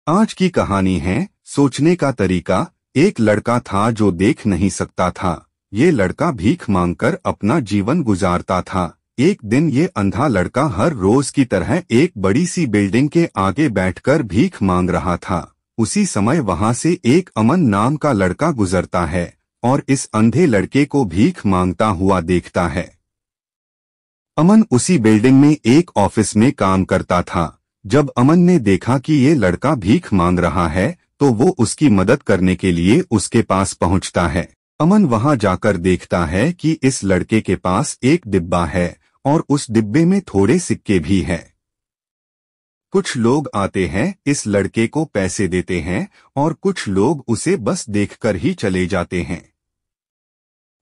आज की कहानी है सोचने का तरीका। एक लड़का था जो देख नहीं सकता था। ये लड़का भीख मांगकर अपना जीवन गुजारता था। एक दिन ये अंधा लड़का हर रोज की तरह एक बड़ी सी बिल्डिंग के आगे बैठकर भीख मांग रहा था। उसी समय वहां से एक अमन नाम का लड़का गुजरता है और इस अंधे लड़के को भीख मांगता हुआ देखता है। अमन उसी बिल्डिंग में एक ऑफिस में काम करता था। जब अमन ने देखा कि ये लड़का भीख मांग रहा है तो वो उसकी मदद करने के लिए उसके पास पहुंचता है। अमन वहां जाकर देखता है कि इस लड़के के पास एक डिब्बा है और उस डिब्बे में थोड़े सिक्के भी हैं। कुछ लोग आते हैं, इस लड़के को पैसे देते हैं और कुछ लोग उसे बस देखकर ही चले जाते हैं।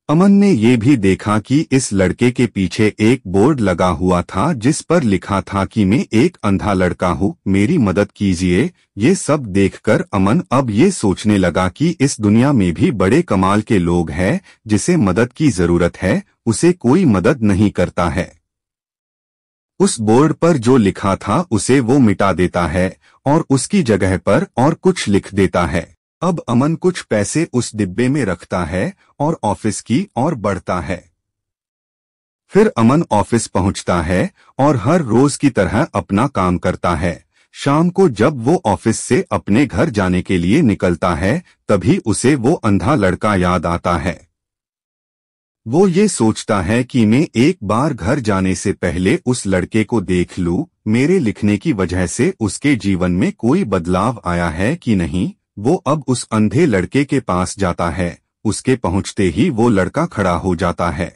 अमन ने ये भी देखा कि इस लड़के के पीछे एक बोर्ड लगा हुआ था जिस पर लिखा था कि मैं एक अंधा लड़का हूँ, मेरी मदद कीजिए। ये सब देखकर अमन अब ये सोचने लगा कि इस दुनिया में भी बड़े कमाल के लोग हैं, जिसे मदद की जरूरत है उसे कोई मदद नहीं करता है। उस बोर्ड पर जो लिखा था उसे वो मिटा देता है और उसकी जगह पर और कुछ लिख देता है। अब अमन कुछ पैसे उस डिब्बे में रखता है और ऑफिस की ओर बढ़ता है। फिर अमन ऑफिस पहुंचता है और हर रोज की तरह अपना काम करता है। शाम को जब वो ऑफिस से अपने घर जाने के लिए निकलता है तभी उसे वो अंधा लड़का याद आता है। वो ये सोचता है कि मैं एक बार घर जाने से पहले उस लड़के को देख लूं, मेरे लिखने की वजह से उसके जीवन में कोई बदलाव आया है कि नहीं। वो अब उस अंधे लड़के के पास जाता है। उसके पहुंचते ही वो लड़का खड़ा हो जाता है।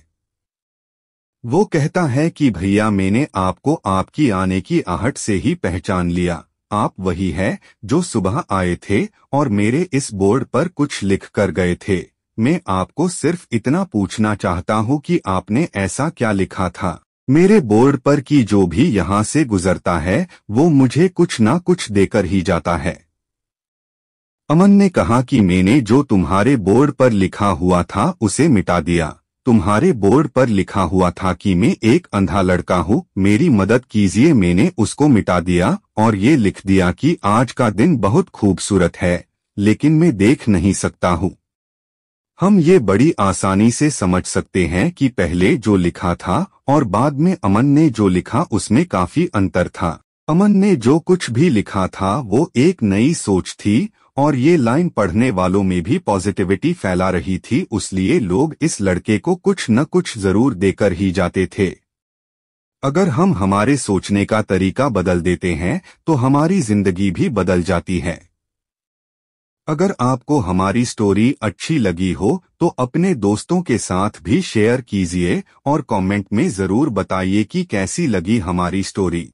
वो कहता है कि भैया, मैंने आपको आपकी आने की आहट से ही पहचान लिया। आप वही है जो सुबह आए थे और मेरे इस बोर्ड पर कुछ लिख कर गए थे। मैं आपको सिर्फ इतना पूछना चाहता हूँ कि आपने ऐसा क्या लिखा था। मेरे बोर्ड पर कि जो भी यहाँ से गुजरता है वो मुझे कुछ ना कुछ देकर ही जाता है। अमन ने कहा कि मैंने जो तुम्हारे बोर्ड पर लिखा हुआ था उसे मिटा दिया। तुम्हारे बोर्ड पर लिखा हुआ था कि मैं एक अंधा लड़का हूँ, मेरी मदद कीजिए। मैंने उसको मिटा दिया और ये लिख दिया कि आज का दिन बहुत खूबसूरत है, लेकिन मैं देख नहीं सकता हूँ। हम ये बड़ी आसानी से समझ सकते हैं कि पहले जो लिखा था और बाद में अमन ने जो लिखा उसमें काफी अंतर था। अमन ने जो कुछ भी लिखा था वो एक नई सोच थी और ये लाइन पढ़ने वालों में भी पॉजिटिविटी फैला रही थी, इसलिए लोग इस लड़के को कुछ न कुछ जरूर देकर ही जाते थे। अगर हम हमारे सोचने का तरीका बदल देते हैं तो हमारी जिंदगी भी बदल जाती है। अगर आपको हमारी स्टोरी अच्छी लगी हो तो अपने दोस्तों के साथ भी शेयर कीजिए और कमेंट में जरूर बताइए कि कैसी लगी हमारी स्टोरी।